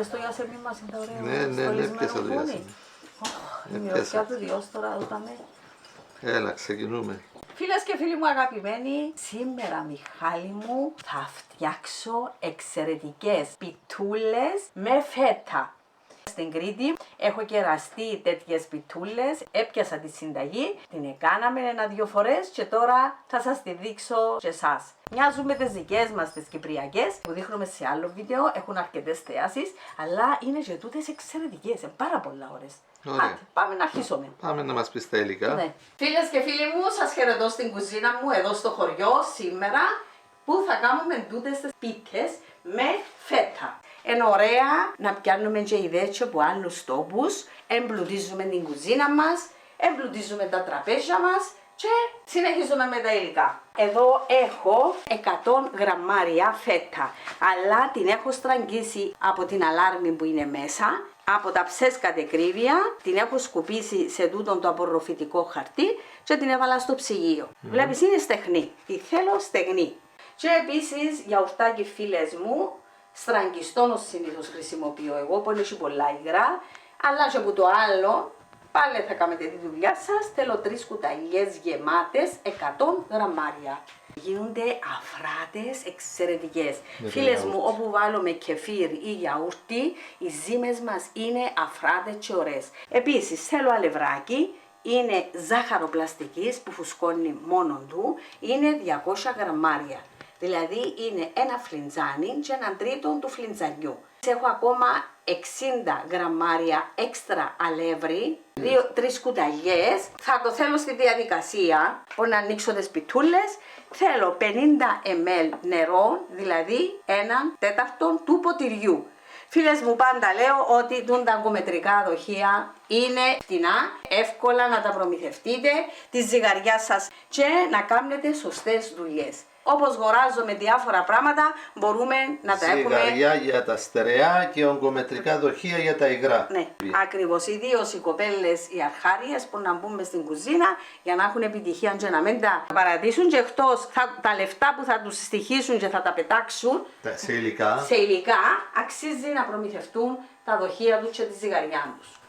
Στο Ιασεμί μας είναι τα ωραία. Ναι, πιάσα το Ιασεμί. Η μυρωδιά του Διός τώρα ούταμε. Έλα, ξεκινούμε. Φίλες και φίλοι μου αγαπημένοι, σήμερα Μιχάλη μου θα φτιάξω εξαιρετικές πιτούλες με φέτα. Στην Κρήτη έχω κεραστεί τέτοιες πιτούλες, έπιασα τη συνταγή, την έκαναμε 1-2 φορές και τώρα θα σας τη δείξω και εσάς. Μοιάζουν με τις δικές μας τις κυπριακές που δείχνουμε σε άλλο βίντεο, έχουν αρκετές θέασεις, αλλά είναι και τούτες εξαιρετικές, πάρα πολλά ώρες. Άτε, πάμε να αρχίσουμε. Πάμε να μας πεις τα υλικά. Ναι. Φίλες και φίλοι μου, σας χαιρετώ στην κουζίνα μου εδώ στο χωριό σήμερα που θα κάνουμε τούτες τις πίτες με φέτα. Είναι ωραία να πιάνουμε και ιδέες από άλλους τόπους, εμπλουτίζουμε την κουζίνα μας, εμπλουτίζουμε τα τραπέζια μας και συνεχίζουμε με τα υλικά. Εδώ έχω 100 γραμμάρια φέτα, αλλά την έχω στραγγίσει από την αλάρμη που είναι μέσα, από τα ψες κατεκρίβεια, την έχω σκουπίσει σε τούτον το απορροφητικό χαρτί και την έβαλα στο ψυγείο. Βλέπεις είναι στεγνή, τη θέλω στεγνή. Και επίσης γιαουρτάκι φίλες μου, στραγγιστόν συνήθως χρησιμοποιώ εγώ, που είναι πολλά υγρά, αλλά και από το άλλο, πάλι θα κάνετε τη δουλειά σας, θέλω 3 κουταλιές γεμάτες, 100 γραμμάρια. Γίνονται αφράτες εξαιρετικές. Φίλες μου, όπου βάλουμε κεφίρ ή γιαούρτι, οι ζύμες μας είναι αφράτες και ωραίες. Επίσης θέλω αλευράκι, είναι ζάχαρο πλαστικής που φουσκώνει μόνον του, είναι 200 γραμμάρια. Δηλαδή είναι ένα φλιντζάνι και έναν τρίτο του φλιντζανιού. Έχω ακόμα 60 γραμμάρια έξτρα αλεύρι, 2-3 κουταλιές. Θα το θέλω στη διαδικασία που να ανοίξω τις πιτούλες. Θέλω 50 ml νερό, δηλαδή 1/4 του ποτηριού. Φίλες μου, πάντα λέω ότι τα αγκομετρικά δοχεία είναι φτηνά, εύκολα να τα προμηθευτείτε, τη ζυγαριά σας και να κάνετε σωστές δουλειές. Όπως αγοράζουμε διάφορα πράγματα, μπορούμε να τα έχουμε. Ζυγαριά για τα στερεά και ογκομετρικά δοχεία για τα υγρά. Ναι, ακριβώς. Ιδίως οι κοπέλες, οι αρχάριες που να μπουν στην κουζίνα για να έχουν επιτυχία και να μην τα παρατήσουν. Και εκτός τα λεφτά που θα τους στοιχήσουν και θα τα πετάξουν σε υλικά, αξίζει να προμηθευτούν τα δοχεία τους και τη ζυγαριά τους.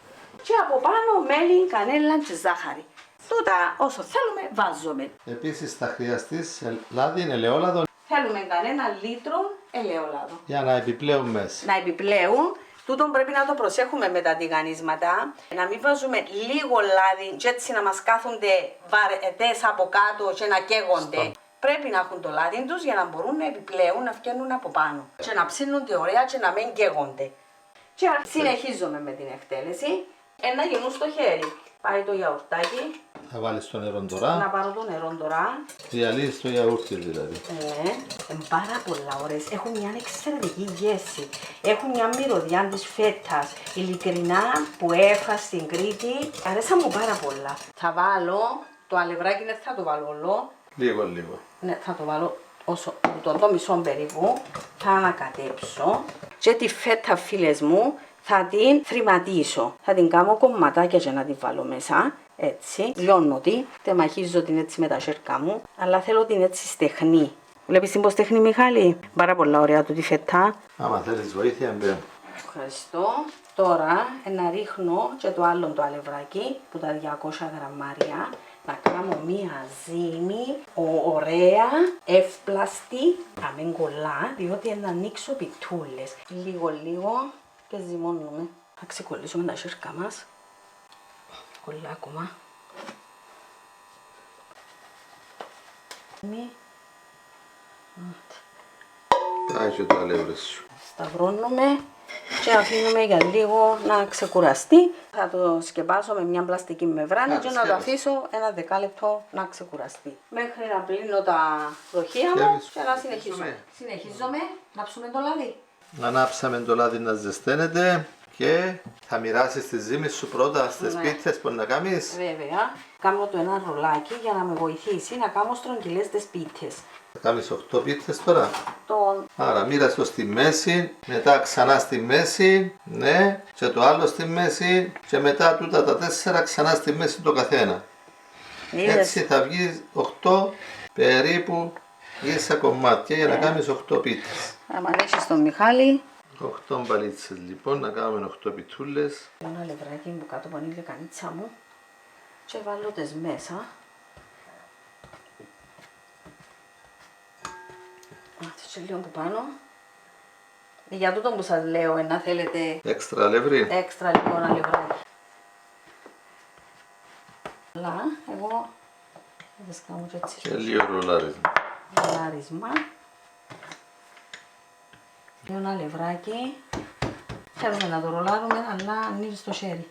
Και από πάνω μέλι, κανέλα και ζάχαρη. Τούτα όσο θέλουμε βάζουμε. Επίσης θα χρειαστείς λάδι, ελαιόλαδο. Θέλουμε κανένα λίτρο ελαιόλαδο. Για να επιπλέουν μέσα. Να επιπλέουν. Τούτον πρέπει να το προσέχουμε με τα τηγανίσματα. Να μην βάζουμε λίγο λάδι και έτσι να μας κάθονται βαρετές από κάτω και να καίγονται. Πρέπει να έχουν το λάδι τους για να μπορούν να επιπλέουν, να βγαίνουν από πάνω. Και να ψήνονται ωραία και να μην καίγονται. Και συνεχίζουμε με την εκτέλεση. Ένα γεμού στο χέρι. Πάει το γιαουρτάκι. Θα βάλεις το νερό τώρα. Να πάρω το νερό τώρα. Διαλύεις το γιαούρτι δηλαδή. Είναι πάρα πολλά ώρες. Έχουν μια εξαιρετική γεύση. Έχουν μια μυρωδιά της φέτας. Ειλικρινά που έφα στην Κρήτη. Αρέσα μου πάρα πολλά. Θα βάλω το αλευράκι, δεν θα το βάλω όλο. Λίγο. Ναι, θα το βάλω όσο το μισό περίπου. Θα ανακατέψω. Και τη φέτα, φίλες μου, θα την θρηματίσω. Θα την κάνω κομματάκια και να την βάλω μέσα. Έτσι. Λιώνω την. Τεμαχίζω την έτσι με τα σέρκα μου. Αλλά θέλω την έτσι στεχνή. Βλέπεις την πως στεχνή, Μιχάλη. Πάρα πολλά ωραία του τη φετά. Άμα θέλεις βοήθεια, μπε. Ευχαριστώ. Τώρα να ρίχνω και το άλλο το αλευράκι που τα 200 γραμμάρια. Να κάνω μία ζύμη ωραία, εύπλαστη, να μην κολλά, διότι να ανοίξω πιτούλες. Λίγο και ζυμώνουμε. Θα ξεκολλήσουμε τα σέρκα μας. Κολλά ακόμα. Τάχει το αλεύρι σου. Σταυρώνουμε και αφήνουμε για λίγο να ξεκουραστεί. Θα το σκεπάσω με μια πλαστική μεμβράνη και να το αφήσω 1 δεκάλεπτο να ξεκουραστεί. Μέχρι να πλύνω τα δοχεία μου και να συνεχίσουμε. Συνεχίζουμε να ψούμε το λάδι. Ανάψαμε το λάδι να ζεσταίνεται και θα μοιράσεις τη ζύμη σου πρώτα στις πίτσες που να κάνεις. Βέβαια. Κάνω το ένα ρολάκι για να με βοηθήσει να κάνω στρογγυλές τις πίτσες. Θα κάνεις 8 πίτσες τώρα. Τον... Άρα μοίρας το στη μέση, μετά ξανά στη μέση, ναι, και το άλλο στη μέση και μετά τούτα τα 4 ξανά στη μέση το καθένα. Έτσι θα βγει 8 περίπου ίσα κομμάτια για να κάνεις 8 πίτσες. Αν αρέσει στον Μιχάλη, 8 μπαλίτσες λοιπόν, να κάνουμε 8 πιτούλες. Ένα λεβράκι που κάτω από η λεκανίτσα μου και βάλω τες μέσα. Και λίγο που πάνω. Για τούτο που σας λέω, να θέλετε Έξτρα αλεύρι. έξτρα λοιπόν αλευράκι. Αλλά εγώ θα τις κάνω και έτσι Και λίγο ρολάρισμα. ρολάρισμα. Λίγο αλευράκι. Θέλουμε να το ρολάρουμε, αλλά ανοίγει στο χέρι.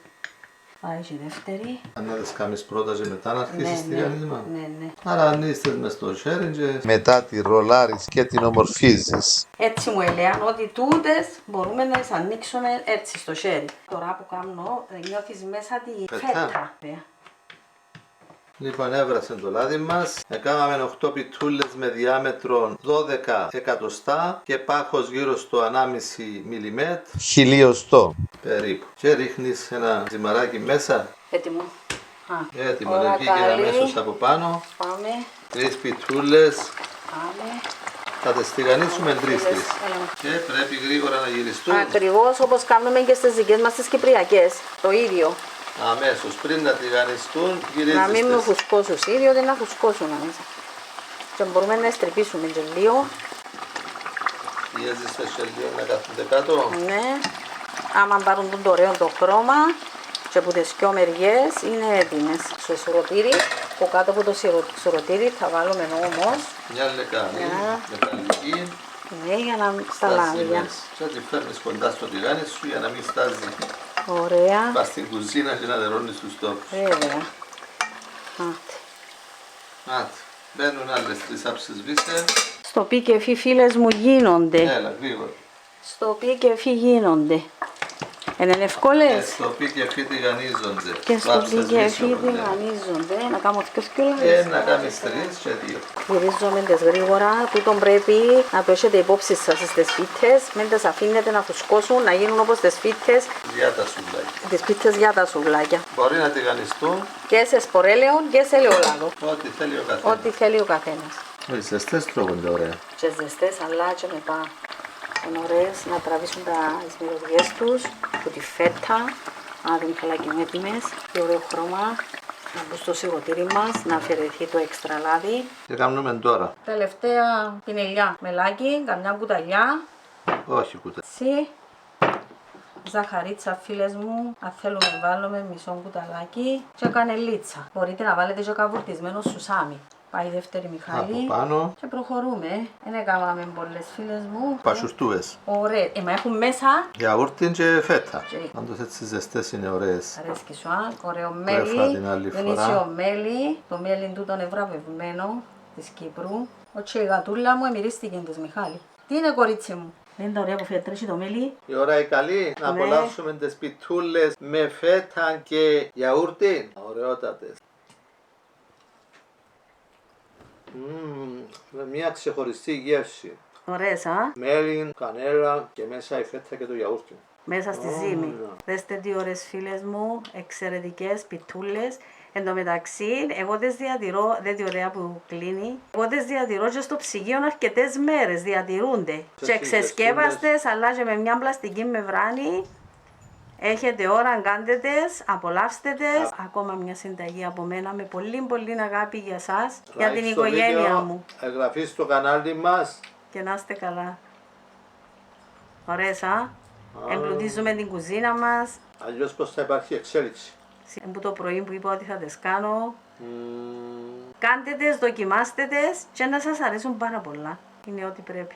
Πάει και η δεύτερη. Αν να τις κάνεις πρώτα και μετά να αρχίσεις τη γανίσμα. Ναι. Άρα ανοίγεις τις μες στο χέρι και μετά τη ρολάρεις και την ομορφίζεις. Έτσι μου έλεγαν ότι τούτες μπορούμε να τις ανοίξουμε έτσι στο χέρι. Τώρα που κάνω νιώθεις μέσα τη φέτα. Λοιπόν, έβρασε το λάδι μας. Έκαναμε 8 πιτούλες με διάμετρο 12 εκατοστά και πάχος γύρω στο 1,5 mm. Χιλιοστό. Περίπου. Και ρίχνεις ένα ζυμαράκι μέσα. Έτοιμο. Έτοιμο, Ωραία, δεν βγήκε καλή. αμέσως από πάνω. Πάμε. 3 πιτούλες. Πάμε. Θα τις τηγανίσουμε 3-3. Έλα. Και πρέπει γρήγορα να γυριστούν. Ακριβώς όπως κάνουμε και στις δικές μας τις κυπριακές. Το ίδιο. Αμέσως πριν να τηγανιστούν γυρίζεις. Να μην με τις. φουσκώσουν διότι να φουσκώσουν μέσα. Και μπορούμε να στρυπήσουμε και λίγο. Πιέζεις τα λίγο να κάθονται κάτω. Ναι. Άμα πάρουν το ωραίο το χρώμα και από τις δυο μεριές είναι έτοιμες. Στο σουρωτήρι, που κάτω από το σουρωτήρι θα βάλουμε όμως Μια λεκάνη μεταλλική. ναι, για να στα Στάζει λάδια. μέσα. Και τη φέρνεις κοντά στο τηγάνι σου για να μην στάζει. Ωραία. Πας στην κουζίνα και να δερώνεις τους τόπους. Βέβαια. Άτε. Μπαίνουν άλλες 3 άψεις βίσε. Στο πι και φι φίλες μου γίνονται. Έλα, γρήγορα. Στο πι και φι γίνονται. Είναι εύκολες. Στο πι και φι τηγανίζονται. Και στο πι Βάψες και βίσε, φι όπως λέμε. τηγανίζονται. Να κάνω πιο σκύλα. Να κάνεις 3 και 2. Γυρίζουμε τις γρήγορα. Τούτον πρέπει να το έχετε υπόψη σας στις φίτες. Μην τις αφήνετε να φουσκώσουν, να γίνουν όπως τις φίτες. Για τα σουβλάκια. Τις πίτσες για τα σουβλάκια. Μπορεί να τηγανιστούν Και σε σπορέλαιο και σε ελαιόλαδο. ό,τι θέλει ο καθένας. Ό,τι θέλει ο καθένας. Οι ζεστές τρώγονται ωραία. Και ζεστές αλλά και μετά. Είναι ωραίες να τραβήσουν τις μυρωδιές τους από τη φέτα. Να δουν καλά και έτοιμες. Και ωραίο χρώμα. Να μπουν στο σιγοτήρι μας, να αφαιρεθεί το έξτρα λάδι. Τι κάνουμε τώρα. Τελευταία πινελιά μελάκι, καμιά κουταλιά. Όχι κουτά. Έτσι. Ζαχαρίτσα φίλες μου, αν θέλουμε βάλουμε μισό κουταλάκι και κανελίτσα. Μπορείτε να βάλετε και καβουρτισμένο σουσάμι. Πάει η δεύτερη Μιχάλη. Από πάνω. Και προχωρούμε. Δεν έκαναμε πολλές φίλες μου. Πασουστούες. Ωραία. Μα έχουν μέσα. Γιαούρτι και φέτα. Και- Πάντως έτσι ζεστές είναι ωραίες. Αρέσκει σου, ωραίο έφερα μέλι. την άλλη φορά. Γνήσιο μέλι. Το μέλι τούτο είναι βραβευμένο της Κύπρου. Ο η γατούλα μου εμυρίστηκε της Μιχάλη. Τι είναι κορίτσι μου. Δεν είναι τα ωραία που φέτρεχει το μέλι. Η ώρα η καλή να Ναι. απολαύσουμε τις πιτούλες με φέτα και γιαούρτι. Ωραιότατες. Με μια ξεχωριστή γεύση. Ωραίες, α. Μέλι, κανέλα και μέσα η φέτα και το γιαούρτι. Μέσα στη ζύμη. Δέστε τι ώρες φίλες μου, εξαιρετικές πιτούλες. Εν τω μεταξύ, εγώ τις διατηρώ, δεν είναι ωραία που κλείνει. Εγώ τις διατηρώ και στο ψυγείο αρκετές μέρες, διατηρούνται. Και ξεσκέπαστες, αλλά και με μια πλαστική μεμβράνη. Έχετε ώρα, κάντε τες, απολαύστε τες. Ακόμα μια συνταγή από μένα με πολύ πολύ αγάπη για σας, για την Like στο οικογένεια βίντεο, μου. εγγραφή στο κανάλι μας. Και να είστε καλά. Ωραίες, α. Εμπλουτίζουμε την κουζίνα μας. Αλλιώς πως θα υπάρχει εξέλιξη. Που το πρωί που είπα ότι θα τις κάνω. Κάντε τες, δοκιμάστε τες και να σας αρέσουν πάρα πολλά. Είναι ό,τι πρέπει.